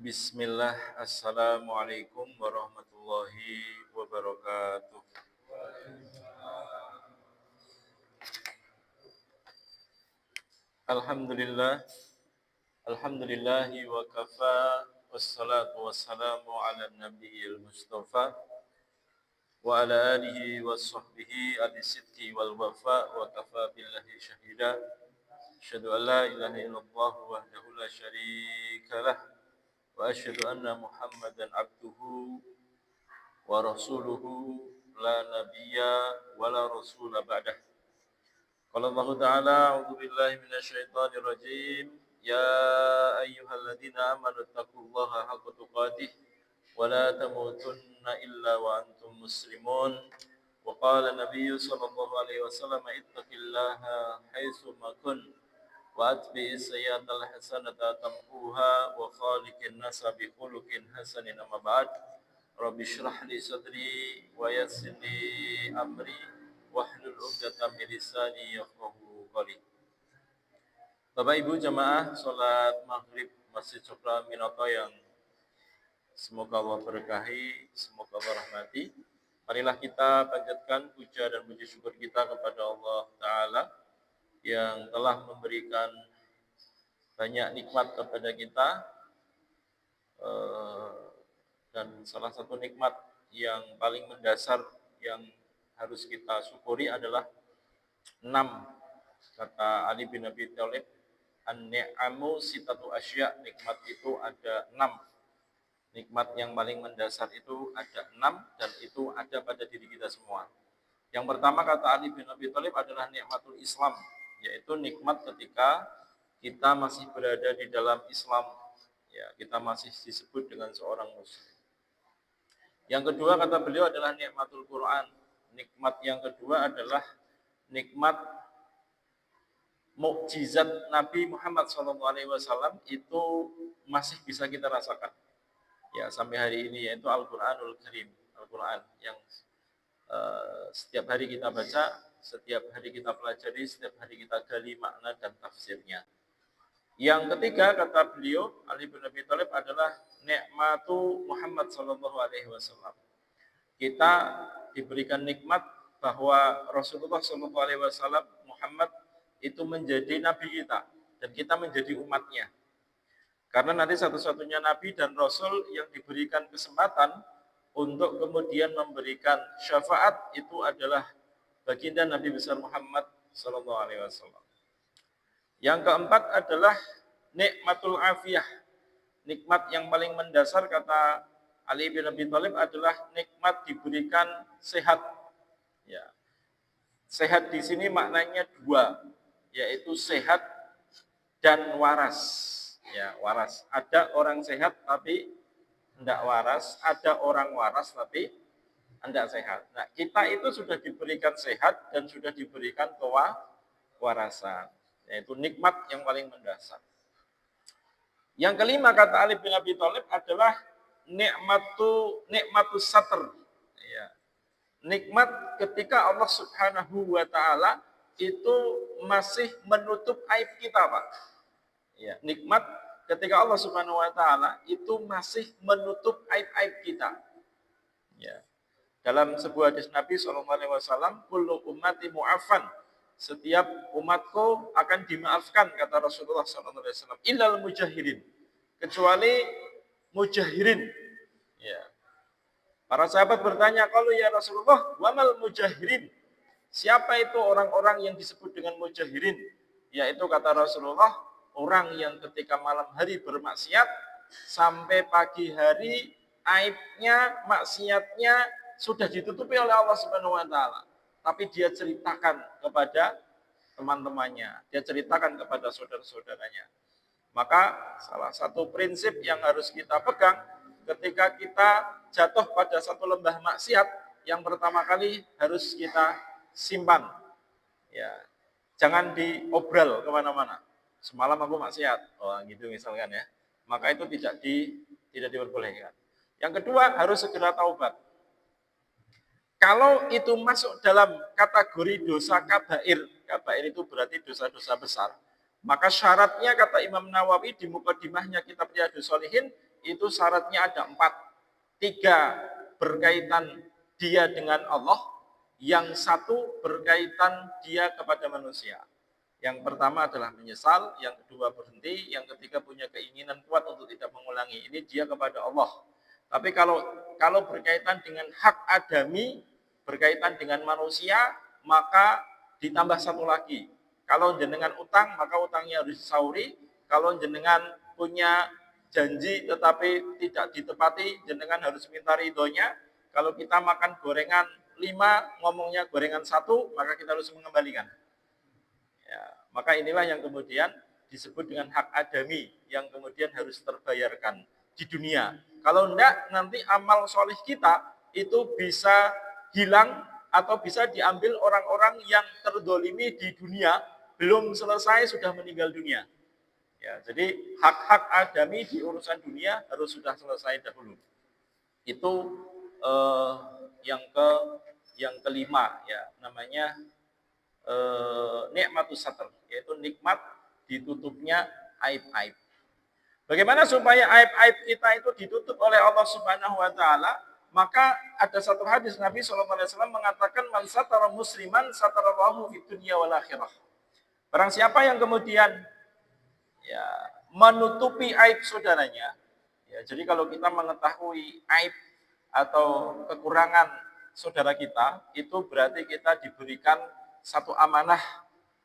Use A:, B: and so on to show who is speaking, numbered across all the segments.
A: Bismillah, Assalamualaikum warahmatullahi wabarakatuh. Alhamdulillah, Alhamdulillahi wa kafa, wassalatu wassalamu ala nabiyil mustafa, wa ala alihi wa sahbihi alisidki wal wafa, wa kafa billahi syahida. Asyhadu an la ilaha illallah wahdahu la syarika lah, wa asyhadu anna Muhammadan abduhu wa rasuluhu la nabiyya wa la rasula ba'dah. Qala Allah Ta'ala, a'udzu billahi minasyaitonir rajim. Ya ayyuhalladzina amanu taqullaha haqqa tuqatih wa la tamutunna illa wa antum muslimun. Wa qala Nabiyyu sallallahu alaihi wasallam, ittaqillaha haitsu ma kunt wa atbi'is sayyi'atal hasanata tamhuha wa khaliqin nasa bi khuluqin hasanin. Amma ba'd. Rabbi shrah li sadri wa yassir li amri wahlul 'uqdatam min lisani yafqahu qawli. Bapak Ibu jamaah salat maghrib Masjid Syukra Minoto yang semoga Allah berkahi, semoga Allah rahmati. Marilah kita panjatkan puja dan puji syukur kita kepada Allah Ta'ala yang telah memberikan banyak nikmat kepada kita, dan salah satu nikmat yang paling mendasar yang harus kita syukuri adalah 6. Kata Ali bin Abi Thalib, an-ni'amu sitatu asya, nikmat itu ada 6. Nikmat yang paling mendasar itu ada 6 dan itu ada pada diri kita semua. Yang pertama kata Ali bin Abi Thalib adalah nikmatul Islam, yaitu nikmat ketika kita masih berada di dalam Islam, ya, kita masih disebut dengan seorang muslim. Yang kedua kata beliau adalah nikmatul Quran. Nikmat yang kedua adalah nikmat mukjizat Nabi Muhammad SAW itu masih bisa kita rasakan. Ya, sampai hari ini, yaitu Al-Quranul Karim. Al-Quran yang setiap hari kita baca, setiap hari kita pelajari, setiap hari kita gali makna dan tafsirnya. Yang ketiga kata beliau Ali bin Abi Thalib adalah nikmatu Muhammad SAW. Kita diberikan nikmat bahwa Rasulullah SAW Muhammad itu menjadi nabi kita dan kita menjadi umatnya. Karena nanti satu-satunya nabi dan rasul yang diberikan kesempatan untuk kemudian memberikan syafaat itu adalah baginda Nabi besar Muhammad SAW. Yang keempat adalah nikmatul afiyah. Nikmat yang paling mendasar kata Ali bin Abi Thalib adalah nikmat diberikan sehat. Ya. Sehat di sini maknanya 2, yaitu sehat dan waras. Ya, waras. Ada orang sehat tapi tidak waras, ada orang waras tapi tidak sehat. Nah, kita itu sudah diberikan sehat dan sudah diberikan kewarasan, yaitu nikmat yang paling mendasar. Yang kelima kata Ali bin Abi Thalib adalah nikmatus satr. Ya. Nikmat ketika Allah Subhanahu wa taala itu masih menutup aib kita, Pak. Ya, nikmat ketika Allah Subhanahu wa taala itu masih menutup aib-aib kita. Ya. Dalam sebuah hadis Nabi SAW, kullu ummati mu'afan, setiap umatku akan dimaafkan kata Rasulullah SAW, illal mujahirin, kecuali mujahirin. Ya. Para sahabat bertanya, kalau ya Rasulullah, wamal mujahirin, siapa itu orang-orang yang disebut dengan mujahirin? Yaitu kata Rasulullah, orang yang ketika malam hari bermaksiat sampai pagi hari aibnya, maksiatnya sudah ditutupi oleh Allah Subhanahu wa taala, tapi dia ceritakan kepada teman-temannya, dia ceritakan kepada saudara-saudaranya. Maka salah satu prinsip yang harus kita pegang ketika kita jatuh pada satu lembah maksiat, yang pertama kali harus kita simpan. Ya, jangan diobral kemana-mana. Semalam aku maksiat, gitu misalkan ya. Maka itu tidak diperbolehkan. Yang kedua, harus segera taubat. Kalau itu masuk dalam kategori dosa kabair, kabair itu berarti dosa-dosa besar, maka syaratnya kata Imam Nawawi di mukadimahnya kitab Riyadhus Shalihin, itu syaratnya ada 4. 3 berkaitan dia dengan Allah, yang 1 berkaitan dia kepada manusia. Yang pertama adalah menyesal, yang kedua berhenti, yang ketiga punya keinginan kuat untuk tidak mengulangi. Ini dia kepada Allah. Tapi kalau berkaitan dengan hak adami, berkaitan dengan manusia, maka ditambah 1 lagi. Kalau jenengan utang, maka utangnya harus disauri. Kalau jenengan punya janji tetapi tidak ditepati, jenengan harus minta ridhonya. Kalau kita makan gorengan 5, ngomongnya gorengan 1, maka kita harus mengembalikan. Ya, maka inilah yang kemudian disebut dengan hak adami yang kemudian harus terbayarkan di dunia. Kalau enggak, nanti amal soleh kita itu bisa hilang atau bisa diambil orang-orang yang terdolimi di dunia, belum selesai sudah meninggal dunia. Ya, jadi hak-hak adami di urusan dunia harus sudah selesai dahulu. Itu yang kelima, ya, namanya nikmatus satr, yaitu nikmat ditutupnya aib-aib. Bagaimana supaya aib-aib kita itu ditutup oleh Allah Subhanahu wa taala? Maka ada satu hadis Nabi SAW mengatakan, man satara musliman satarallahu fid dunya wal akhirah. Barang siapa yang kemudian ya menutupi aib saudaranya, ya, jadi kalau kita mengetahui aib atau kekurangan saudara kita, itu berarti kita diberikan satu amanah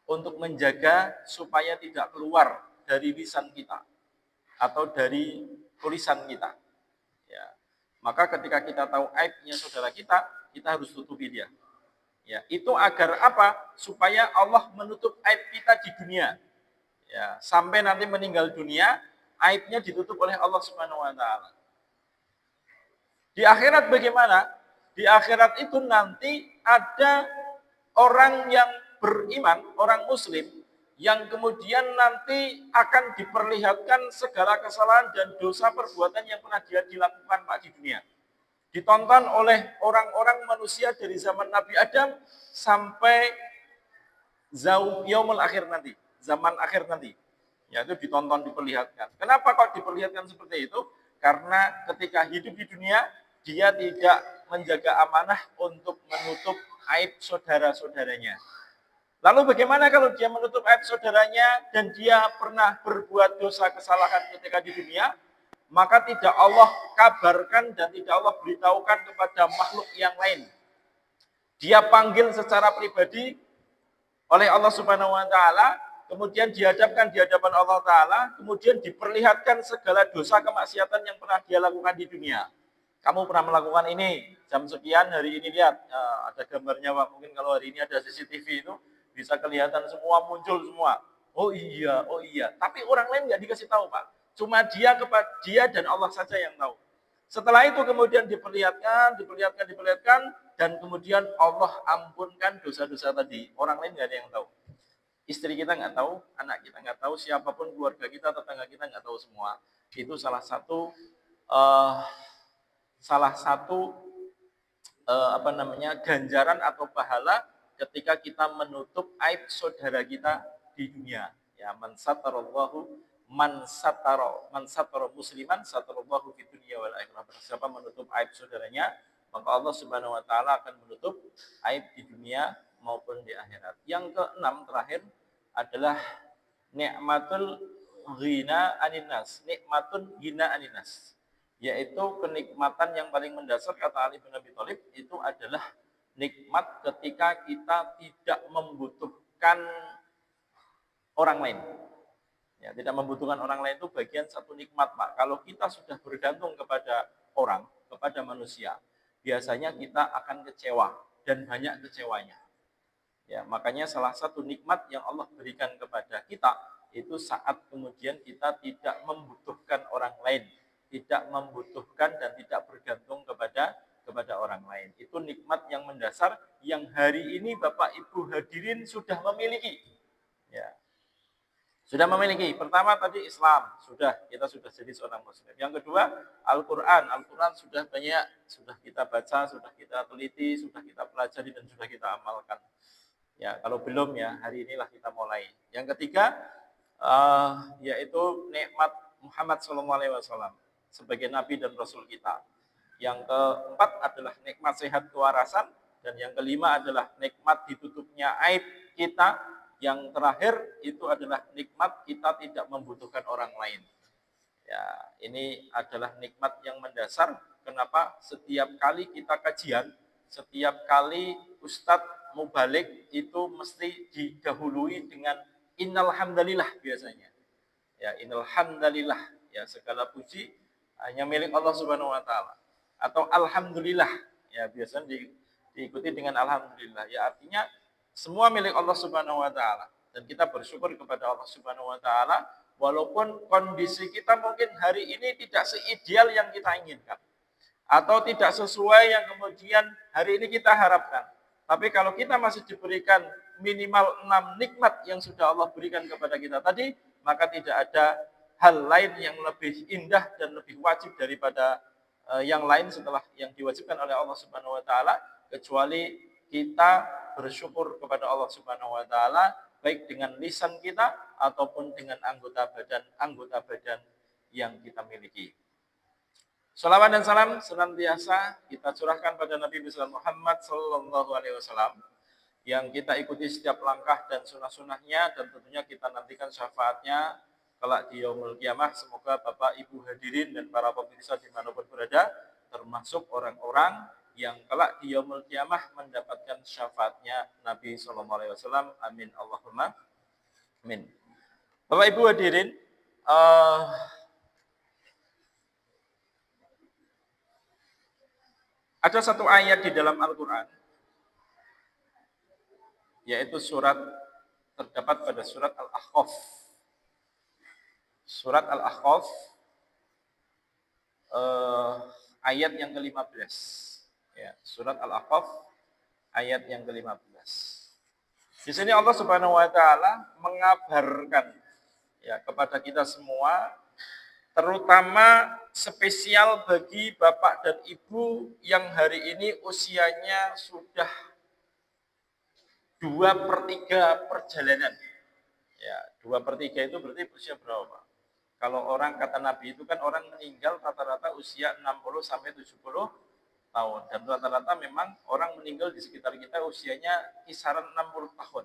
A: untuk menjaga supaya tidak keluar dari lisan kita atau dari tulisan kita. Ya. Maka ketika kita tahu aibnya saudara kita harus tutupi dia. Ya, itu agar apa? Supaya Allah menutup aib kita di dunia. Ya, sampai nanti meninggal dunia, aibnya ditutup oleh Allah Subhanahu wa taala. Di akhirat bagaimana? Di akhirat itu nanti ada orang yang beriman, orang muslim, yang kemudian nanti akan diperlihatkan segala kesalahan dan dosa perbuatan yang pernah dia dilakukan Pak di dunia. Ditonton oleh orang-orang manusia dari zaman Nabi Adam sampai yaumul akhir nanti, zaman akhir nanti. Ya, itu ditonton, diperlihatkan. Kenapa kok diperlihatkan seperti itu? Karena ketika hidup di dunia, dia tidak menjaga amanah untuk menutup aib saudara-saudaranya. Lalu bagaimana kalau dia menutup aib saudaranya dan dia pernah berbuat dosa kesalahan ketika di dunia? Maka tidak Allah kabarkan dan tidak Allah beritahukan kepada makhluk yang lain. Dia panggil secara pribadi oleh Allah Subhanahu wa taala, kemudian dihadapkan di hadapan Allah taala, kemudian diperlihatkan segala dosa kemaksiatan yang pernah dia lakukan di dunia. Kamu pernah melakukan ini, jam sekian, hari ini lihat, ada gambarnya Pak, mungkin kalau hari ini ada CCTV itu, bisa kelihatan semua, muncul semua. Oh iya. Tapi orang lain nggak dikasih tahu Pak. Cuma dia dan Allah saja yang tahu. Setelah itu kemudian diperlihatkan, dan kemudian Allah ampunkan dosa-dosa tadi. Orang lain nggak ada yang tahu. Istri kita nggak tahu, anak kita nggak tahu, siapapun keluarga kita, tetangga kita nggak tahu semua. Itu salah satu ganjaran atau pahala ketika kita menutup aib saudara kita di dunia. Ya, man satara musliman satarallahu fid dunya wal akhirah. Siapa menutup aib saudaranya, maka Allah Subhanahu wa taala akan menutup aib di dunia maupun di akhirat. Yang keenam terakhir adalah nikmatul ghina aninas, nikmatun ghina aninas. Yaitu kenikmatan yang paling mendasar, kata Ali bin Abi Thalib, itu adalah nikmat ketika kita tidak membutuhkan orang lain. Ya, tidak membutuhkan orang lain itu bagian satu nikmat, Pak. Kalau kita sudah bergantung kepada orang, kepada manusia, biasanya kita akan kecewa dan banyak kecewanya. Ya, makanya salah satu nikmat yang Allah berikan kepada kita itu saat kemudian kita tidak membutuhkan orang lain, tidak membutuhkan dan tidak bergantung kepada orang lain. Itu nikmat yang mendasar yang hari ini Bapak Ibu hadirin sudah memiliki. Ya. Sudah memiliki. Pertama tadi Islam, kita sudah jadi seorang muslim. Yang kedua, Al-Qur'an. Al-Qur'an sudah banyak, sudah kita baca, sudah kita teliti, sudah kita pelajari dan sudah kita amalkan. Ya, kalau belum ya, hari inilah kita mulai. Yang ketiga, yaitu nikmat Muhammad SAW. sebagai nabi dan rasul kita. Yang keempat adalah nikmat sehat kewarasan, dan yang kelima adalah nikmat ditutupnya aib kita. Yang terakhir itu adalah nikmat kita tidak membutuhkan orang lain. Ya, ini adalah nikmat yang mendasar. Kenapa setiap kali kita kajian, setiap kali Ustadz mubalik itu mesti didahului dengan innal hamdalillah biasanya. Ya, innal hamdalillah, ya segala puji hanya milik Allah Subhanahu wa taala. Atau alhamdulillah, ya biasanya diikuti dengan alhamdulillah. Ya artinya semua milik Allah Subhanahu wa taala, dan kita bersyukur kepada Allah Subhanahu wa taala walaupun kondisi kita mungkin hari ini tidak seideal yang kita inginkan atau tidak sesuai yang kemudian hari ini kita harapkan. Tapi kalau kita masih diberikan minimal 6 nikmat yang sudah Allah berikan kepada kita tadi, maka tidak ada hal lain yang lebih indah dan lebih wajib daripada yang lain setelah yang diwajibkan oleh Allah Subhanahu wa taala, kecuali kita bersyukur kepada Allah Subhanahu wa taala baik dengan lisan kita ataupun dengan anggota badan yang kita miliki. Salawat dan salam senantiasa kita curahkan pada Nabi besar Muhammad sallallahu alaihi wasallam yang kita ikuti setiap langkah dan sunah-sunahnya, dan tentunya kita nantikan syafaatnya kelak di yaumul kiamah. Semoga Bapak Ibu hadirin dan para pemirsa dimanapun berada termasuk orang-orang yang kelak di yaumul kiamah mendapatkan syafaatnya Nabi sallallahu alaihi wasallam. Amin Allahumma amin. Bapak Ibu hadirin, ada satu ayat di dalam Al-Quran, yaitu terdapat pada surat Al-Ahqaf. Surat Al-Ahqaf ayat yang ke-15. Ya, surat Al-Ahqaf ayat yang ke-15. Di sini Allah Subhanahu wa taala mengabarkan ya kepada kita semua, terutama spesial bagi bapak dan ibu yang hari ini usianya sudah 2/3 perjalanan. Ya, 2/3 itu berarti usia berapa? Kalau orang kata Nabi itu kan orang meninggal rata-rata usia 60 sampai 70 tahun. Dan rata-rata memang orang meninggal di sekitar kita usianya kisaran 60 tahun.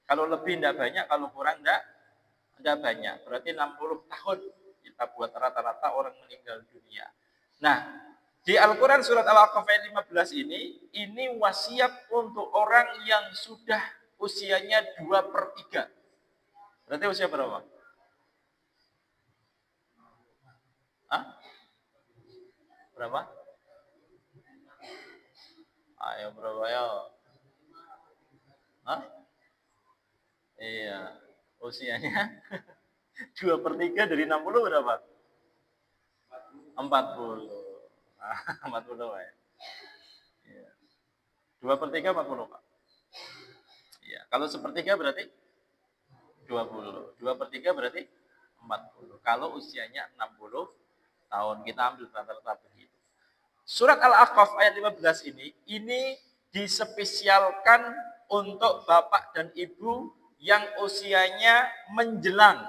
A: Kalau lebih tidak banyak, kalau kurang tidak banyak. Berarti 60 tahun kita buat rata-rata orang meninggal dunia. Nah, di Al-Quran surat Al-Ahqaf ayat 15 ini wasiat untuk orang yang sudah usianya 2/3. Berarti usia berapa? Hah? Berapa? Ayo berapa ya? Hah? Iya, usianya 2/3 dari 60 berapa? 40. 40 ya. Iya. 2/3 40 Pak. Iya, kalau 1/3 berarti 20. 2/3 berarti 40. Kalau usianya 60 tahun, kita ambil rata-rata begitu. Surat Al-Ahqaf ayat 15 ini dispesialkan untuk bapak dan ibu yang usianya menjelang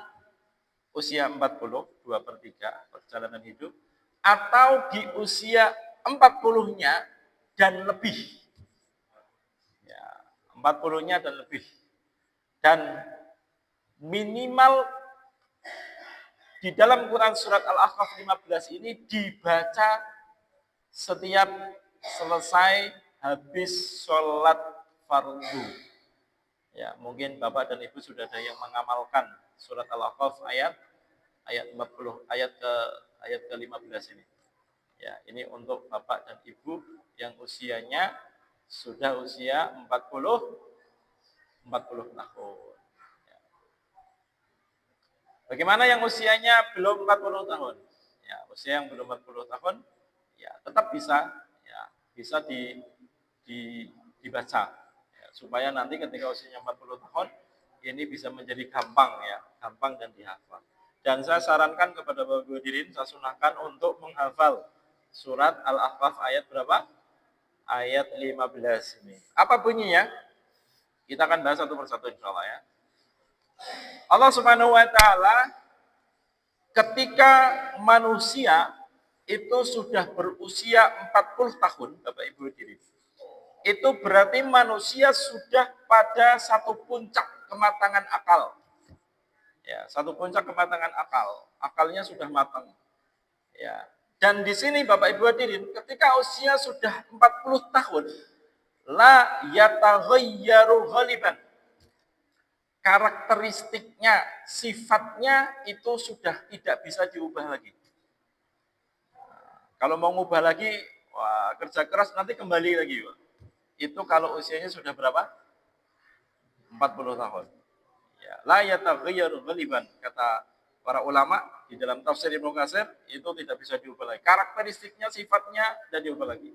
A: usia 40, 2/3 perjalanan hidup, atau di usia 40-nya dan lebih. Ya, 40-nya dan lebih. Dan minimal di dalam Quran surat Al-Ahqaf 15 ini dibaca setiap selesai habis sholat fardu. Ya, mungkin Bapak dan Ibu sudah ada yang mengamalkan surat Al-Ahqaf ayat 40 ayat ke-15 ini. Ya, ini untuk Bapak dan Ibu yang usianya sudah usia 40 tahun. Ya. Bagaimana yang usianya belum 40 tahun? Ya, usia yang belum 40 tahun ya tetap bisa dibaca ya, supaya nanti ketika usianya 40 tahun ini bisa menjadi gampang dan dihafal. Dan saya sarankan kepada Bapak Ibu hadirin, saya sunahkan untuk menghafal surat Al-Ahqaf ayat berapa? Ayat 15 ini. Apa bunyinya? Kita akan bahas satu persatu insyaallah ya. Allah Subhanahu wa taala ketika manusia itu sudah berusia 40 tahun, Bapak Ibu hadirin. Itu berarti manusia sudah pada satu puncak kematangan akal. Ya, satu puncak kematangan akal. Akalnya sudah matang. Ya. Dan di sini Bapak Ibu hadirin, ketika usia sudah 40 tahun, la yataghayyaru ghaliban. Karakteristiknya, sifatnya itu sudah tidak bisa diubah lagi. Kalau mau ngubah lagi, wah, kerja keras nanti kembali lagi, Pak. Itu kalau usianya sudah berapa? 40 tahun. Ya, la yataghayyaru ghaliban, kata para ulama di dalam tafsir Ibnu Katsir, itu tidak bisa diubah lagi. Karakteristiknya, sifatnya tidak diubah lagi.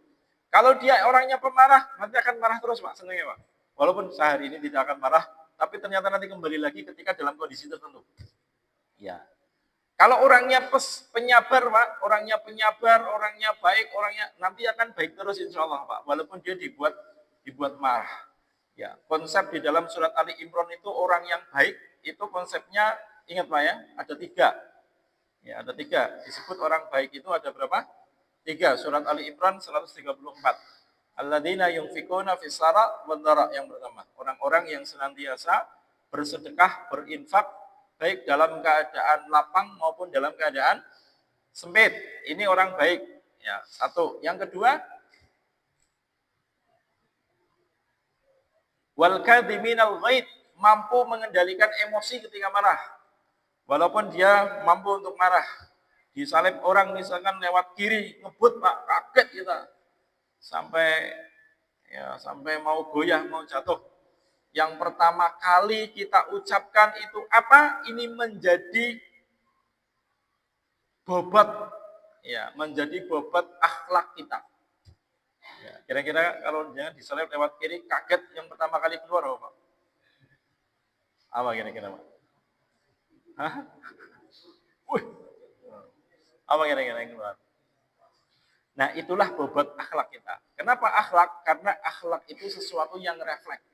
A: Kalau dia orangnya pemarah, nanti akan marah terus, Pak, senangnya, Pak. Walaupun sehari ini tidak akan marah, tapi ternyata nanti kembali lagi ketika dalam kondisi tertentu. Ya. Kalau orangnya penyabar, Pak, orangnya penyabar, orangnya baik, orangnya nanti akan baik terus insya Allah, Pak. Walaupun dia dibuat marah. Ya, konsep di dalam surat Ali Imran itu orang yang baik itu konsepnya, ingat Pak ya, ada 3. Ya, ada 3. Disebut orang baik itu ada berapa? 3. Surat Ali Imran 134. Alladzina yunfikuna fis sara wad dara, yang pertama. Orang-orang yang senantiasa bersedekah, berinfak baik dalam keadaan lapang maupun dalam keadaan sempit. Ini orang baik. Ya, 1. Yang kedua, wal kadhiminal ghaid, mampu mengendalikan emosi ketika marah. Walaupun dia mampu untuk marah. Disalib orang misalkan lewat kiri, ngebut Pak, kaget kita. Sampai mau goyah, mau jatuh. Yang pertama kali kita ucapkan itu apa? Ini menjadi bobot, ya, menjadi bobot akhlak kita. Ya, kira-kira kalau dia disalib lewat kiri, kaget yang pertama kali keluar apa? Apa kira-kira, Pak? Hah? Wih. Apa kira-kira yang keluar? Nah, itulah bobot akhlak kita. Kenapa akhlak? Karena akhlak itu sesuatu yang refleks.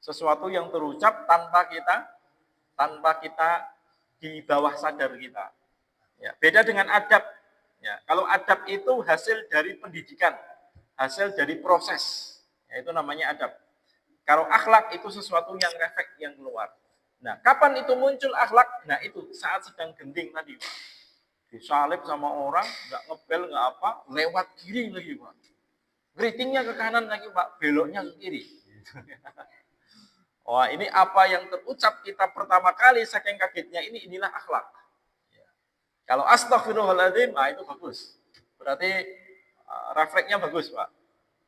A: Sesuatu yang terucap tanpa kita di bawah sadar kita. Ya, beda dengan adab. Ya, kalau adab itu hasil dari pendidikan, hasil dari proses. Ya, itu namanya adab. Kalau akhlak itu sesuatu yang refleks, yang keluar. Nah, kapan itu muncul akhlak? Nah, itu saat sedang genting tadi, Pak. Disalib sama orang, nggak ngebel, nggak apa, lewat kiri lagi, Pak. Geritingnya ke kanan lagi, Pak, beloknya ke kiri. Wah, ini apa yang terucap kita pertama kali saking kagetnya inilah akhlak. Ya. Kalau astaghfirullahaladzim, itu bagus. Berarti refleksnya bagus, Pak.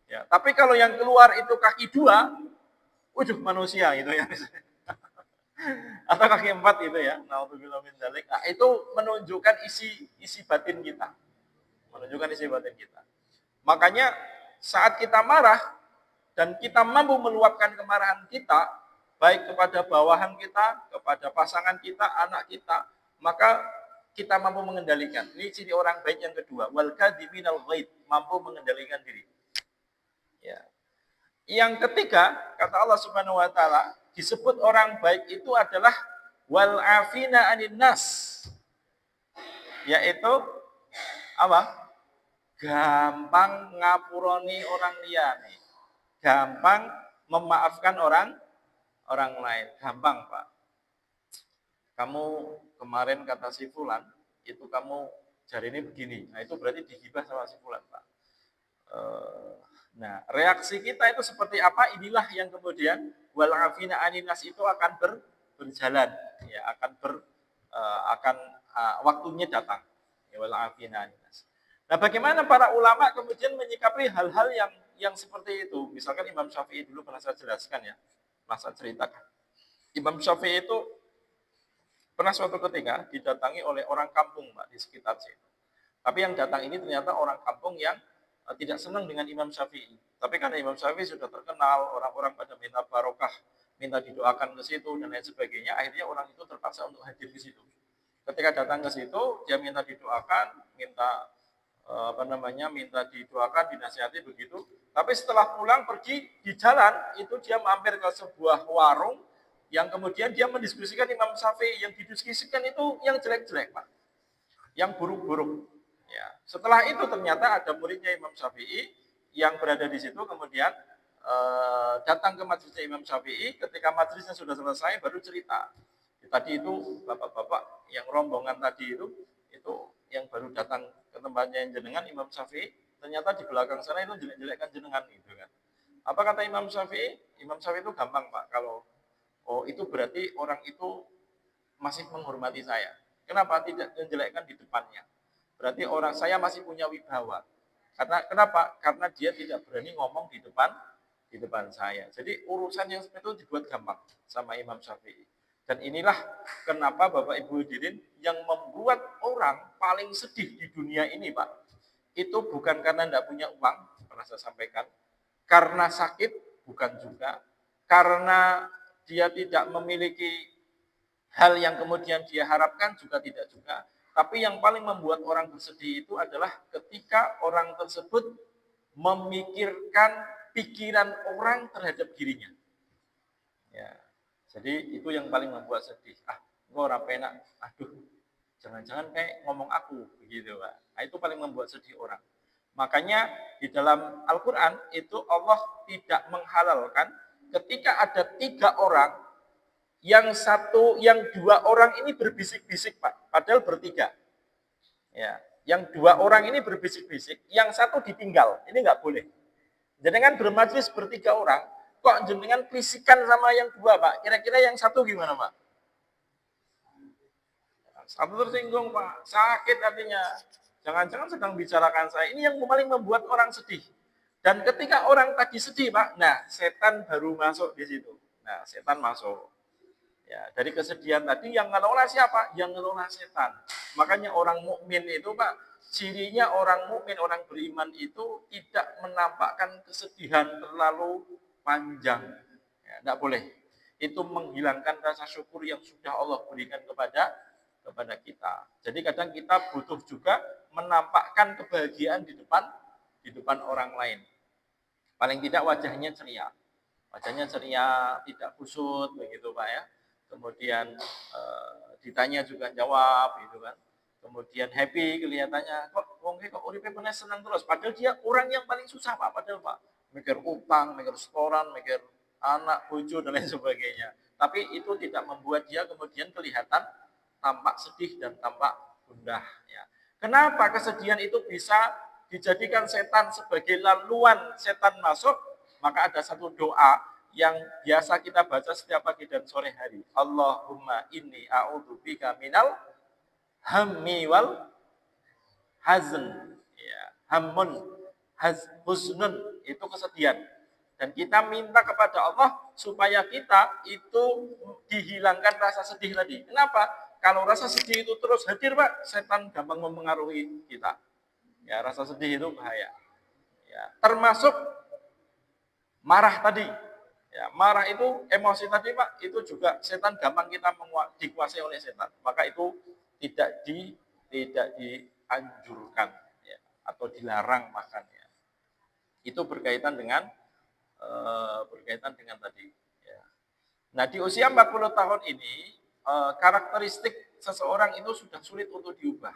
A: Ya, tapi kalau yang keluar itu kaki 2, manusia gitu ya. Atau kaki 4 itu ya. Naudzubillah min dzalik. Nah, itu menunjukkan isi batin kita. Menunjukkan isi batin kita. Makanya saat kita marah dan kita mampu meluapkan kemarahan kita, baik kepada bawahan kita, kepada pasangan kita, anak kita, maka kita mampu mengendalikan. Ini ciri orang baik yang kedua. Wal kadhiminal ghaid, mampu mengendalikan diri. Ya. Yang ketiga, kata Allah Subhanahu wa taala, disebut orang baik itu adalah wal afina anin nas. Yaitu apa? Gampang ngapuroni orang liyane. Gampang memaafkan orang lain. Gampang, Pak. Kamu kemarin kata si fulan, itu kamu jari ini begini. Nah, itu berarti digibah sama si fulan, Pak. Nah, reaksi kita itu seperti apa? Inilah yang kemudian wal afina aninas itu akan berjalan, ya, akan waktunya datang. Ya, wal afina aninas. Nah, bagaimana para ulama kemudian menyikapi hal-hal yang seperti itu? Misalkan Imam Syafi'i dulu pernah saya jelaskan ya, pernah saya ceritakan. Imam Syafi'i itu pernah suatu ketika didatangi oleh orang kampung, Pak, di sekitar situ. Tapi yang datang ini ternyata orang kampung yang tidak senang dengan Imam Syafi'i. Tapi karena Imam Syafi'i sudah terkenal, orang-orang pada minta barokah, minta didoakan ke situ dan lain sebagainya, akhirnya orang itu terpaksa untuk hadir ke situ. Ketika datang ke situ, dia minta didoakan, minta didoakan, dinasihati begitu. Tapi setelah pulang pergi di jalan, itu dia mampir ke sebuah warung yang kemudian dia mendiskusikan Imam Syafi'i. Yang didiskusikan itu yang jelek-jelek, Pak. Yang buruk-buruk. Ya. Setelah itu ternyata ada muridnya Imam Syafi'i yang berada di situ, kemudian datang ke majelisnya Imam Syafi'i. Ketika majelisnya sudah selesai baru cerita, tadi itu bapak-bapak yang rombongan tadi itu yang baru datang ke tempatnya jenengan Imam Syafi'i, ternyata di belakang sana itu jelek-jelekkan jenengan gitu kan. Apa kata Imam Syafi'i? Imam Syafi'i itu gampang Pak, kalau itu berarti orang itu masih menghormati saya. Kenapa tidak menjelekkan di depannya? Berarti orang saya masih punya wibawa. Karena kenapa? Karena dia tidak berani ngomong di depan saya. Jadi urusan yang seperti itu dibuat gampang sama Imam Syafi'i. Dan inilah kenapa Bapak Ibu hadirin yang membuat orang paling sedih di dunia ini, Pak. Itu bukan karena tidak punya uang, pernah saya sampaikan. Karena sakit, bukan juga. Karena dia tidak memiliki hal yang kemudian dia harapkan, juga tidak juga. Tapi yang paling membuat orang bersedih itu adalah ketika orang tersebut memikirkan pikiran orang terhadap dirinya. Ya. Jadi itu yang paling membuat sedih. Gue ora penak. Aduh, jangan-jangan kayak ngomong aku begitu, Pak. Nah, itu paling membuat sedih orang. Makanya di dalam Al-Qur'an itu Allah tidak menghalalkan ketika ada 3 orang, yang 2 orang ini berbisik-bisik, Pak, padahal bertiga. Ya, yang 2 orang ini berbisik-bisik, yang satu ditinggal. Ini nggak boleh. Jenengan bermajlis bertiga orang, kok jenengan bisikan sama yang 2, Pak? Kira-kira yang satu gimana, Pak? Satu tersinggung, Pak. Sakit hatinya. Jangan-jangan sedang bicarakan saya. Ini yang paling membuat orang sedih. Dan ketika orang tadi sedih, Pak, nah setan baru masuk di situ. Nah, setan masuk. Ya, dari kesedihan tadi yang ngelola siapa? Yang ngelola setan. Makanya orang mukmin itu, Pak, cirinya orang mukmin, orang beriman itu tidak menampakkan kesedihan terlalu panjang. Ya, tidak boleh. Itu menghilangkan rasa syukur yang sudah Allah berikan kepada kita. Jadi kadang kita butuh juga menampakkan kebahagiaan di depan orang lain. Paling tidak wajahnya ceria. Wajahnya ceria, tidak kusut begitu, Pak ya. Kemudian ditanya juga jawab gitu kan. Kemudian happy kelihatannya, kok uripe bener senang terus, padahal dia orang yang paling susah, Pak, padahal, Pak. Mikir utang, mikir setoran, mikir anak, bojo dan lain sebagainya. Tapi itu tidak membuat dia kemudian kelihatan tampak sedih dan tampak gundah ya. Kenapa kesedihan itu bisa dijadikan setan sebagai laluan setan masuk? Maka ada satu doa yang biasa kita baca setiap pagi dan sore hari. Allahumma inni a'udzubika minal hammi wal hazn. Ya, hammun, husnun itu kesedihan. Dan kita minta kepada Allah supaya kita itu dihilangkan rasa sedih tadi. Kenapa? Kalau rasa sedih itu terus hadir, Pak, setan gampang mempengaruhi kita. Ya, rasa sedih itu bahaya. Ya, termasuk marah tadi. Ya, marah itu, emosi tadi, Pak, itu juga setan gampang kita dikuasai oleh setan. Maka itu tidak dianjurkan ya, atau dilarang makan ya. Itu berkaitan dengan tadi ya. Nah, di usia 40 tahun ini karakteristik seseorang itu sudah sulit untuk diubah.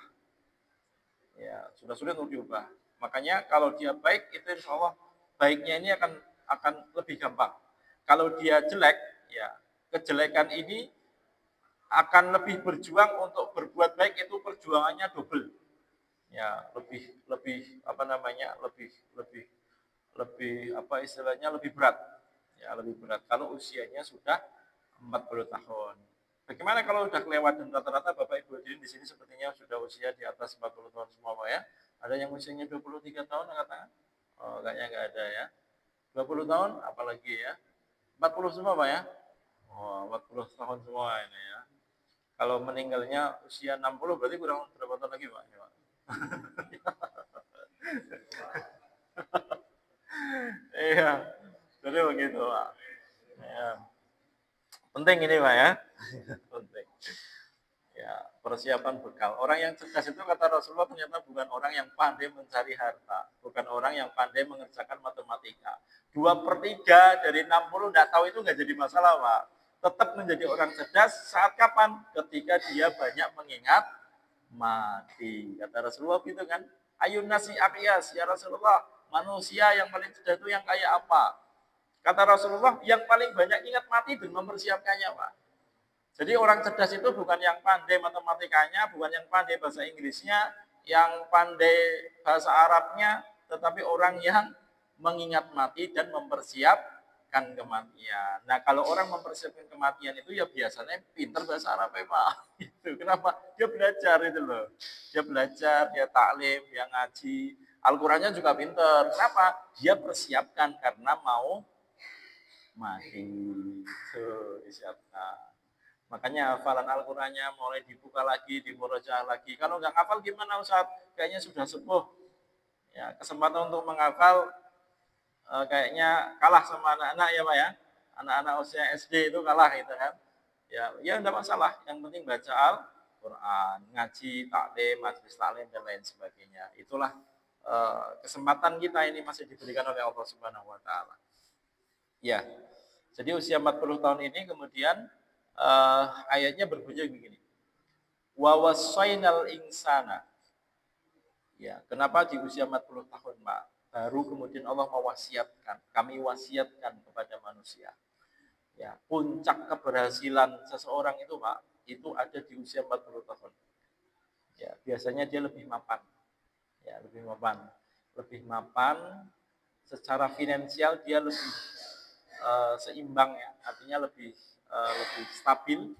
A: Ya, sudah sulit untuk diubah. Makanya kalau dia baik itu insya Allah baiknya ini akan lebih gampang. Kalau dia jelek, ya kejelekan ini akan lebih berjuang untuk berbuat baik, itu perjuangannya double. Ya, lebih apa namanya? lebih apa istilahnya lebih berat. Ya, lebih berat kalau usianya sudah 40 tahun. Bagaimana kalau sudah kelewat, dan rata-rata Bapak Ibu hadirin di sini sepertinya sudah usia di atas 40 tahun semua, Pak ya. Ada yang usianya 23 tahun angkat tangan? Oh, kayaknya enggak ada ya. 20 tahun apalagi ya. 40 semua, Pak ya. Oh, 40 tahun semua ini ya. Kalau meninggalnya usia 60 berarti kurang berapa tahun lagi, Pak? Ya, Pak? Iya, jadi begitu, Pak. Ya. Penting ini, Pak ya. Penting. Ya, persiapan bekal. Orang yang cerdas itu kata Rasulullah ternyata bukan orang yang pandai mencari harta, bukan orang yang pandai mengerjakan matematika. 2/3 dari 60 enggak tahu itu enggak jadi masalah, Pak. Tetap menjadi orang cerdas saat kapan? Ketika dia banyak mengingat mati. Kata Rasulullah gitu kan. Ayun nasi aqyas, ya Rasulullah, manusia yang paling cerdas itu yang kayak apa? Kata Rasulullah, yang paling banyak ingat mati dan mempersiapkannya, Pak. Jadi orang cerdas itu bukan yang pandai matematikanya, bukan yang pandai bahasa Inggrisnya, yang pandai bahasa Arabnya, tetapi orang yang mengingat mati dan mempersiapkan kematian. Nah, kalau orang mempersiapkan kematian itu ya biasanya pinter bahasa Arab ya, Pak. Itu kenapa? Dia belajar itu loh. Dia belajar, dia taklim, dia ngaji. Al-Qur'annya juga pinter. Kenapa? Dia persiapkan karena mau mati. Tuh, disiapkan. Makanya hafalan Al-Qur'annya mulai dibuka lagi, dimurojaah lagi. Kalau nggak hafal gimana Ustaz? Kayaknya sudah sepuh. Ya, kesempatan untuk menghafal kayaknya kalah sama anak-anak ya Pak ya. Anak-anak usia SD itu kalah gitu kan. Ya enggak masalah. Yang penting baca Al-Qur'an, ngaji, taklim, majelis taklim dan lain sebagainya. Itulah kesempatan kita ini masih diberikan oleh Allah Subhanahu wa taala. Ya. Jadi usia 40 tahun ini kemudian ayatnya berbunyi begini. Wa wassainal insana. Ya, kenapa di usia 40 tahun, Pak? Baru kemudian Allah mewasiatkan, kami wasiatkan kepada manusia. Ya, puncak keberhasilan seseorang itu, Pak, itu ada di usia 40 tahun. Ya, biasanya dia lebih mapan. Ya, lebih mapan. Lebih mapan secara finansial dia lebih seimbang ya, artinya lebih stabil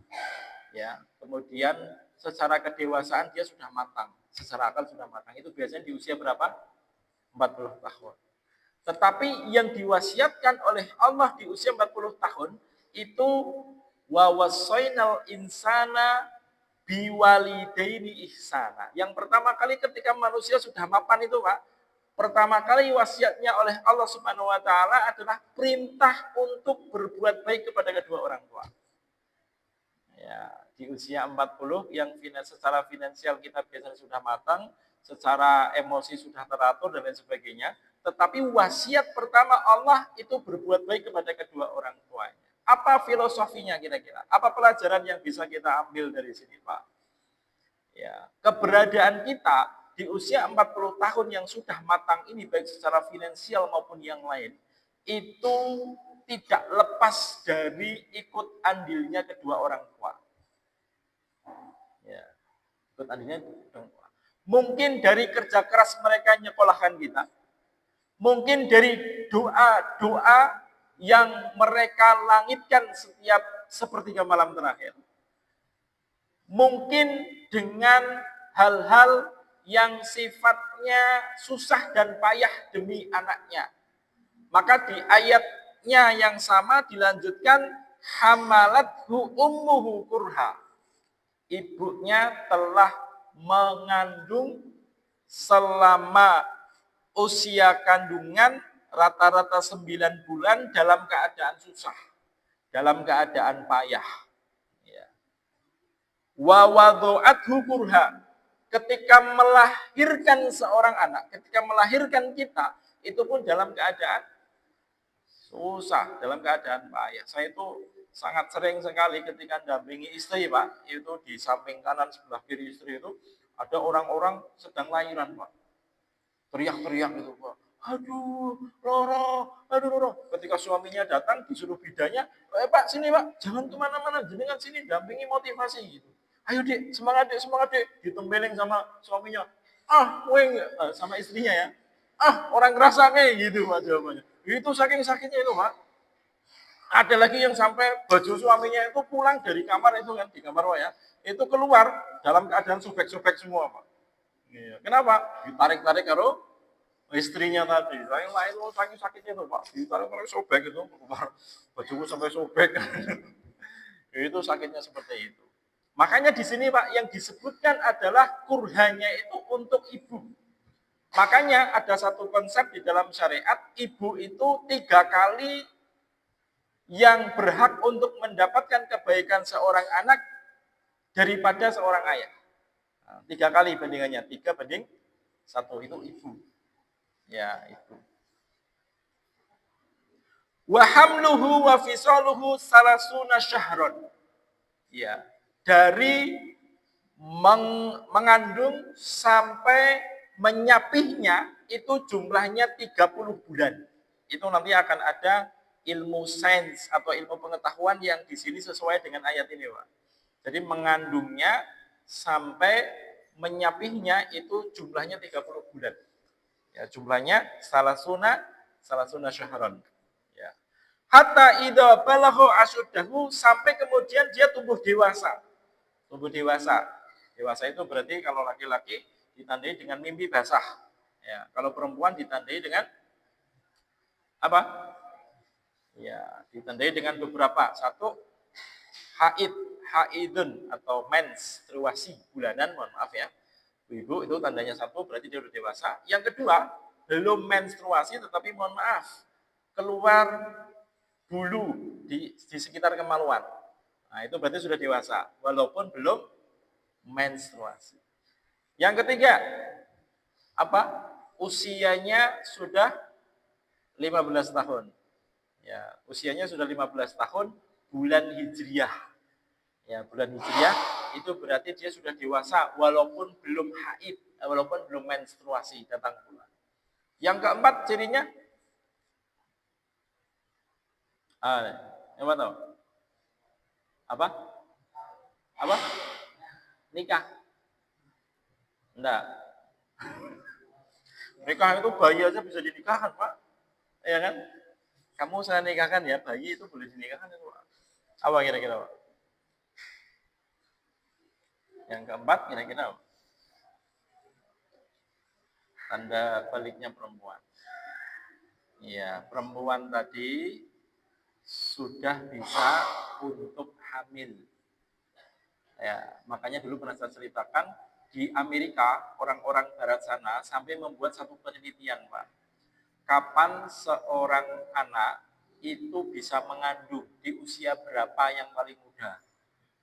A: ya. Kemudian secara kedewasaan dia sudah matang, secara akal sudah matang. Itu biasanya di usia berapa? 40 tahun. Tetapi yang diwasiatkan oleh Allah di usia 40 tahun itu wa wasainal insana biwalidaini ihsana. Yang pertama kali ketika manusia sudah mapan itu, Pak, pertama kali wasiatnya oleh Allah Subhanahu wa taala adalah perintah untuk berbuat baik kepada kedua orang tua. Ya, di usia 40 yang secara finansial kita biasanya sudah matang, secara emosi sudah teratur dan lain sebagainya, tetapi wasiat pertama Allah itu berbuat baik kepada kedua orang tuanya. Apa filosofinya kira-kira? Apa pelajaran yang bisa kita ambil dari sini, Pak? Ya, keberadaan kita di usia 40 tahun yang sudah matang ini baik secara finansial maupun yang lain itu tidak lepas dari ikut andilnya kedua orang tua. Ya, ikut andilnya kedua orang tua. Mungkin dari kerja keras mereka nyekolahkan kita. Mungkin dari doa-doa yang mereka langitkan setiap sepertiga malam terakhir. Mungkin dengan hal-hal yang sifatnya susah dan payah demi anaknya. Maka di ayatnya yang sama dilanjutkan hamalathu ummuhu kurha. Ibunya telah mengandung selama usia kandungan rata-rata 9 bulan dalam keadaan susah, dalam keadaan payah. Wa wada'athu kurha. Ketika melahirkan seorang anak, ketika melahirkan kita, itu pun dalam keadaan susah, dalam keadaan payah. Saya itu sangat sering sekali ketika dampingi istri, Pak, itu di samping kanan sebelah kiri istri itu ada orang-orang sedang lahiran, Pak. Teriak-teriak itu, Pak. Aduh, Roro, aduh Roro. Ketika suaminya datang disuruh bidanya, Pak sini Pak, jangan kemana-mana, jenengan sini dampingi motivasi gitu. Ayo Dek, semangat Dek, ditempelin sama suaminya. Weng, sama istrinya ya. Orang kerasa kayak gitu Pak jawabannya. Itu saking sakitnya itu Pak. Ada lagi yang sampai baju suaminya itu pulang dari kamar itu kan, di kamar ya, itu keluar dalam keadaan sobek-sobek semua Pak. Iya. Kenapa? Ditarik-tarik karo istrinya tadi. Saya lain saking sakitnya itu Pak. Ditarik-tarik sobek itu, bajuku sampai sobek. Itu sakitnya seperti itu. Makanya di sini Pak yang disebutkan adalah kurhanya itu untuk ibu. Makanya ada satu konsep di dalam syariat, ibu itu 3 kali yang berhak untuk mendapatkan kebaikan seorang anak daripada seorang ayah. 3 kali bandingannya, 3 banding 1 itu ibu. Ya, ibu. Wa hamluhu wa fisaluhu salasuna syahron. Ya, dari mengandung sampai menyapihnya itu jumlahnya 30 bulan. Itu nanti akan ada ilmu sains atau ilmu pengetahuan yang di sini sesuai dengan ayat ini, Pak. Jadi mengandungnya sampai menyapihnya itu jumlahnya 30 bulan. Ya, jumlahnya salasuna syahron. Ya. Hatta idza balagha asyuddahu, sampai kemudian dia tumbuh dewasa. Tumbuh dewasa. Dewasa itu berarti kalau laki-laki ditandai dengan mimpi basah. Ya, kalau perempuan ditandai dengan apa? Ya, ditandai dengan beberapa. Satu, haidun atau menstruasi bulanan, mohon maaf ya. Ibu itu tandanya satu, berarti dia sudah dewasa. Yang kedua, belum menstruasi tetapi mohon maaf, keluar bulu di sekitar kemaluan. Nah, itu berarti sudah dewasa, walaupun belum menstruasi. Yang ketiga, apa? Usianya sudah 15 tahun. Ya, usianya sudah 15 tahun bulan Hijriah. Ya, bulan Hijriah itu berarti dia sudah dewasa walaupun belum haid, walaupun belum menstruasi datang bulan. Yang keempat cirinya apa tahu? Apa? Apa? Nikah. Enggak. Nikah itu bayi aja bisa dinikahkan, Pak. Ya kan? Kamu saya nikahkan ya, bayi itu boleh dinikahkan itu, Pak. Apa kira-kira, Pak? Yang keempat kira-kira apa? Tanda baliknya perempuan. Ya, perempuan tadi sudah bisa untuk hamil. Ya, makanya dulu pernah saya ceritakan di Amerika, orang-orang barat sana sampai membuat satu penelitian, Pak. Kapan seorang anak itu bisa mengandung, di usia berapa yang paling muda.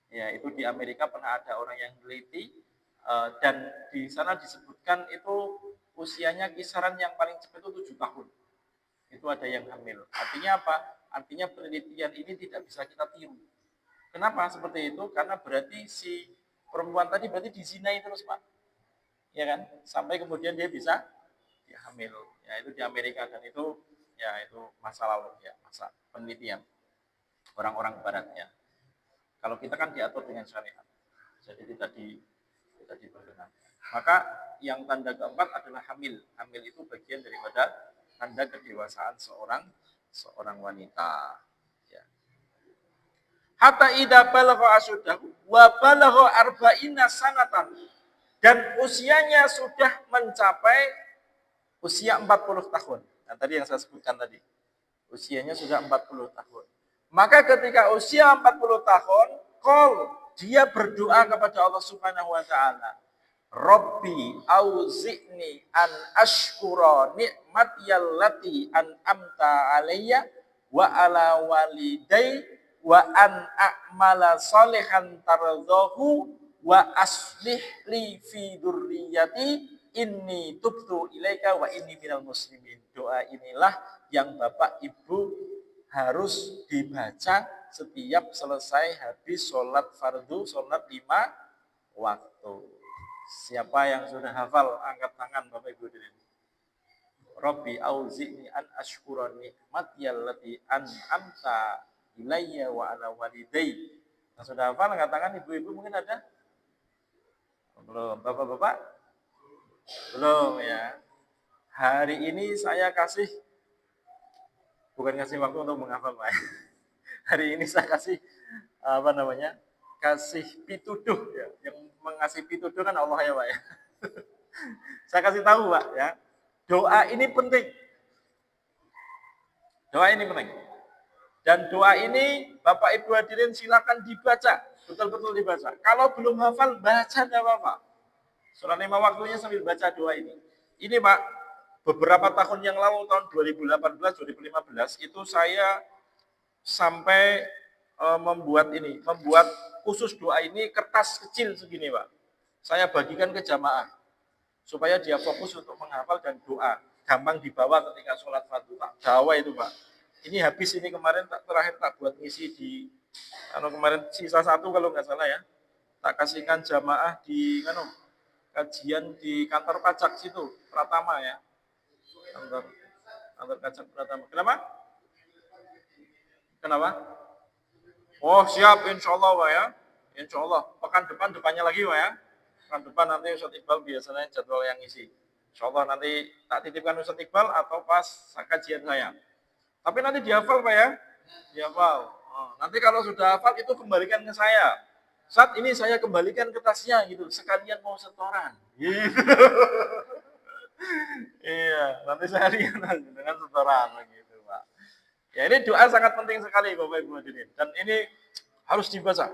A: Ya, itu di Amerika pernah ada orang yang meneliti, dan di sana disebutkan itu usianya kisaran yang paling cepat itu 7 tahun. Itu ada yang hamil. Artinya apa? Artinya penelitian ini tidak bisa kita tiru. Kenapa seperti itu? Karena berarti si perempuan tadi berarti dizinai terus, Pak. Ya kan? Sampai kemudian dia bisa hamil. Ya, itu di Amerika, dan itu ya itu masa lalu ya, masa penelitian orang-orang barat ya. Kalau kita kan diatur dengan syariat. Jadi tidak diperkenankan. Maka yang tanda keempat adalah hamil. Hamil itu bagian daripada tanda kedewasaan seorang wanita. Ya. Hatta idza balagha asyuddahu wa balagha arba'ina sanatan, dan usianya sudah mencapai usia 40 tahun. Nah, tadi yang saya sebutkan tadi. Usianya sudah 40 tahun. Maka ketika usia 40 tahun, dia berdoa kepada Allah Subhanahu wa taala. Rabbi auzi'ni an ashkura ni'matiyallati an'amta alayya wa ala walidai wa an a'mala salihan tardahu wa aslih li fi dzurriyyati inni tubtu ilaika wa inni minal muslimin. Doa inilah yang Bapak Ibu harus dibaca setiap selesai habis sholat fardu, sholat 5 waktu. Siapa yang sudah hafal, angkat tangan Bapak Ibu hadirin. Rabbi auzi'ni an ashkura ni'matiyallati an'amta ilayya wa ala walidai. Yang sudah hafal, angkat tangan. Ibu-ibu mungkin ada? Belum. Bapak-bapak? Belum ya. Hari ini saya bukan kasih waktu untuk menghafal, Pak. Hari ini saya kasih kasih pituduh ya. Yang mengasih pituduh kan Allah ya, Pak ya. Saya kasih tahu, Pak ya. Doa ini penting. Doa ini penting. Dan doa ini Bapak Ibu hadirin silakan dibaca, betul-betul dibaca. Kalau belum hafal, baca enggak apa-apa. Sholat 5 waktunya sambil baca doa ini. Ini Pak, beberapa tahun yang lalu, tahun 2018-2015, itu saya sampai membuat khusus doa ini kertas kecil segini Pak. Saya bagikan ke jamaah, supaya dia fokus untuk menghafal dan doa. Gampang dibawa ketika sholat fardu Pak. Jawa itu Pak. Ini habis ini kemarin terakhir tak buat ngisi di, kemarin sisa 1 kalau nggak salah ya. Tak kasihkan jamaah di kajian di kantor pajak situ, Pratama ya. Kantor pajak Pratama. Kenapa? Kenapa? Oh siap, insya Allah Pak ya. Insya Allah. Pekan depan depannya lagi Pak ya. Pekan depan nanti Ustaz Iqbal biasanya jadwal yang isi. Insya Allah nanti tak titipkan Ustaz Iqbal atau pas kajian saya. Tapi nanti dihafal Pak ya. Dihafal. Oh, nanti kalau sudah hafal itu kembalikan ke saya. Saat ini saya kembalikan ke tasnya gitu. Sekalian mau setoran. Gitu. Iya, nanti saya lihat dengan setoran gitu Pak. Ya ini doa sangat penting sekali Bapak Ibu hadirin. Dan ini harus dibaca.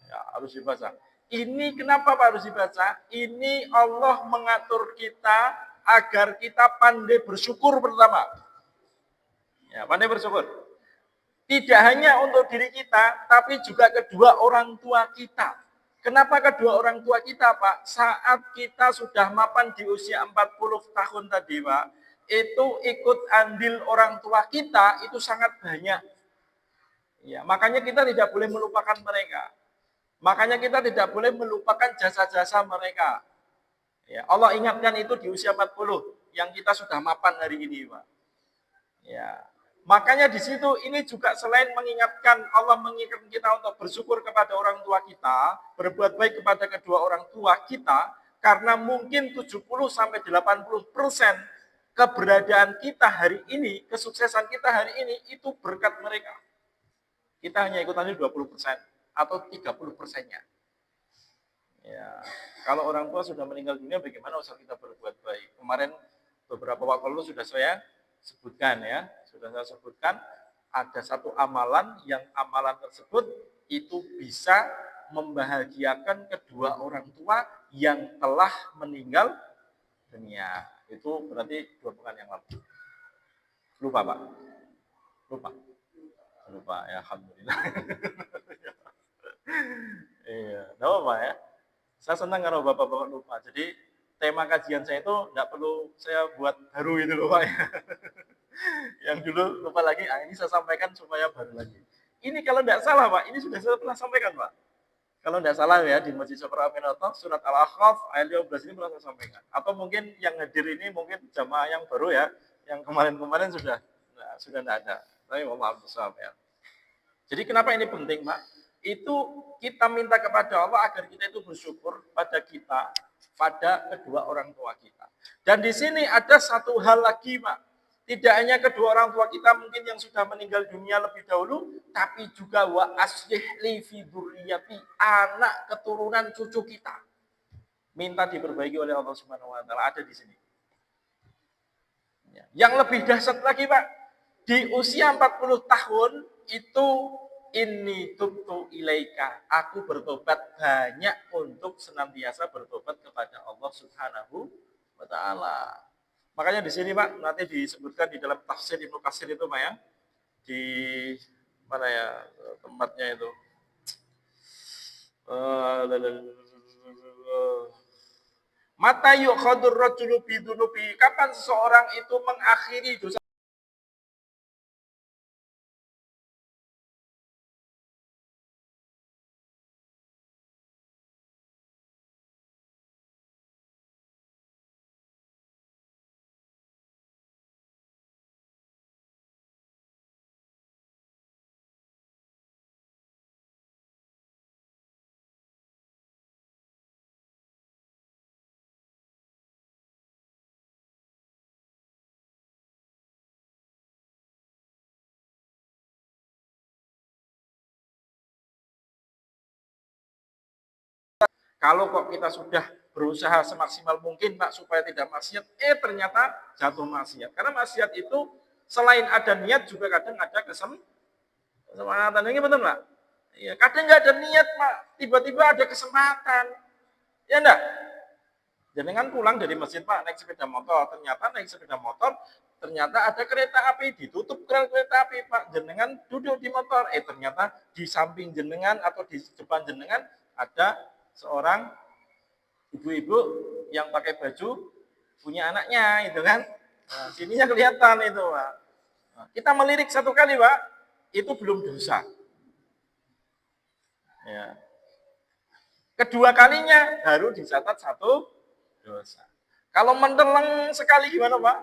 A: Ya, harus dibaca. Ini kenapa Pak harus dibaca? Ini Allah mengatur kita agar kita pandai bersyukur pertama. Ya, pandai bersyukur. Tidak hanya untuk diri kita, tapi juga kedua orang tua kita. Kenapa kedua orang tua kita, Pak? Saat kita sudah mapan di usia 40 tahun tadi, Pak, itu ikut andil orang tua kita itu sangat banyak. Ya, makanya kita tidak boleh melupakan mereka. Makanya kita tidak boleh melupakan jasa-jasa mereka. Ya, Allah ingatkan itu di usia 40 yang kita sudah mapan hari ini, Pak. Ya. Makanya di situ ini juga selain mengingatkan Allah mengingatkan kita untuk bersyukur kepada orang tua kita, berbuat baik kepada kedua orang tua kita, karena mungkin 70 sampai 80% keberadaan kita hari ini, kesuksesan kita hari ini itu berkat mereka. Kita hanya ikut andil 20% atau 30%-nya. Ya, kalau orang tua sudah meninggal dunia bagaimana usaha kita berbuat baik? Kemarin beberapa waktu lalu sudah saya sebutkan ya, ada satu amalan yang amalan tersebut itu bisa membahagiakan kedua orang tua yang telah meninggal dunia. Itu berarti 2 pekan yang lalu. Lupa Pak? Lupa ya, alhamdulillah. Iya, enggak apa-apa ya. Saya senang kalau Bapak-bapak lupa. Jadi tema kajian saya itu enggak perlu saya buat baru itu loh Pak. Yang dulu lupa lagi, ini saya sampaikan supaya baru lagi. Ini kalau enggak salah Pak, ini sudah saya pernah sampaikan Pak. Kalau enggak salah ya di Masjid Syafar Aminoto, surat Al-Ahqaf ayat 15 ini pernah saya sampaikan. Atau mungkin yang hadir ini mungkin jamaah yang baru ya, yang kemarin-kemarin sudah enggak ada. Tapi maaf ya. Jadi kenapa ini penting Pak? Itu kita minta kepada Allah agar kita itu bersyukur pada kita, pada kedua orang tua kita. Dan di sini ada satu hal lagi Pak. Tidak hanya kedua orang tua kita mungkin yang sudah meninggal dunia lebih dahulu, tapi juga wa aslih li fi dzurriyyati, anak keturunan cucu kita. Minta diperbaiki oleh Allah Subhanahu wa taala, ada di sini. Yang lebih dahsyat lagi Pak, di usia 40 tahun itu inni tubtu ilaika, aku bertobat banyak untuk senantiasa bertobat kepada Allah Subhanahu wa taala. Makanya di sini Pak, nanti disebutkan di dalam tafsir Ibnu Katsir itu Pak ya. Di mana ya tempatnya itu? Mata yuqadur rajulu bidunubi, kapan seseorang itu mengakhiri dosa kalau kok kita sudah berusaha semaksimal mungkin Pak supaya tidak maksiat, ternyata jatuh maksiat. Karena maksiat itu selain ada niat juga kadang ada kesempatan. Ini betul Pak? Iya, kadang nggak ada niat Pak, tiba-tiba ada kesempatan. Ya enggak? Jenengan pulang dari masjid Pak, naik sepeda motor, ternyata ada kereta api, ditutup kereta api Pak, jenengan duduk di motor, ternyata di samping jenengan atau di depan jenengan ada seorang ibu-ibu yang pakai baju punya anaknya itu kan. Nah, sininya kelihatan itu Pak. Nah, kita melirik satu kali Pak, itu belum dosa. Ya. Kedua kalinya baru dicatat satu dosa. Kalau mendeleng sekali gimana Pak?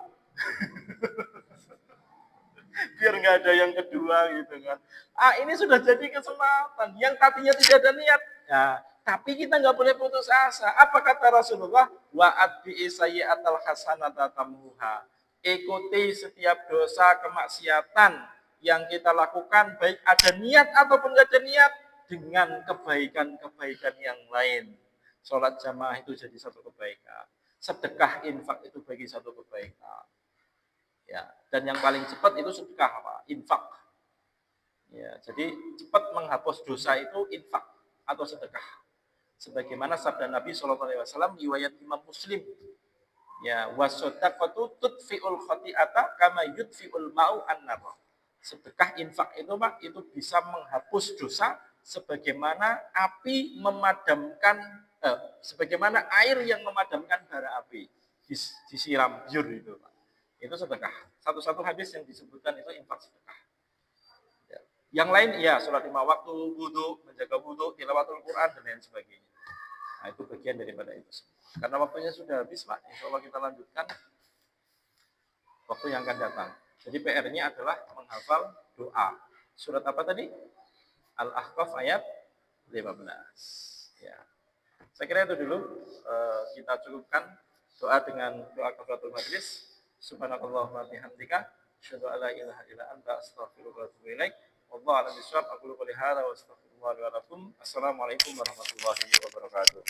A: Biar nggak ada yang kedua gitu kan. Ini sudah jadi kesempatan. Yang tadinya tidak ada niat. Ya, tapi kita nggak boleh putus asa. Apa kata Rasulullah? Wa'at bi'isayyi'atal hasanata tamuha. Ikuti setiap dosa kemaksiatan yang kita lakukan, baik ada niat ataupun nggak ada niat, dengan kebaikan-kebaikan yang lain. Sholat jamaah itu jadi satu kebaikan. Sedekah infak itu bagi satu kebaikan. Ya, dan yang paling cepat itu sedekah apa? Infak. Ya, jadi cepat menghapus dosa itu infak atau sedekah. Sebagaimana sabda Nabi SAW riwayat Imam Muslim. Ya, wasadaqatu tudfi'ul khati'ata kama yudfi'ul ma'u an-nar. Sedekah infak itu Pak, itu bisa menghapus dosa sebagaimana api memadamkan sebagaimana air yang memadamkan bara api. Disiram biur itu Pak. Itu sedekah. Satu-satu hadis yang disebutkan itu infak sedekah. Ya. Yang lain ya sholat 5 waktu, wudu, menjaga wudu, tilawatul Quran dan lain sebagainya. Nah, itu bagian daripada itu semua. Karena waktunya sudah habis, Pak. Insya Allah kita lanjutkan waktu yang akan datang. Jadi PR-nya adalah menghafal doa. Surat apa tadi? Al-Ahqaf ayat 15. Ya. Saya kira itu dulu kita cukupkan doa dengan doa kafaratul majlis. Subhanakallahumma bihamdika asyhadu an la ilaha illa anta astaghfiruka wa atubu ilaik. Wallahu a'lam bishawab. Aqulu qouli hadza wa astaghfirullah li wa lakum. Assalamualaikum warahmatullahi wabarakatuh.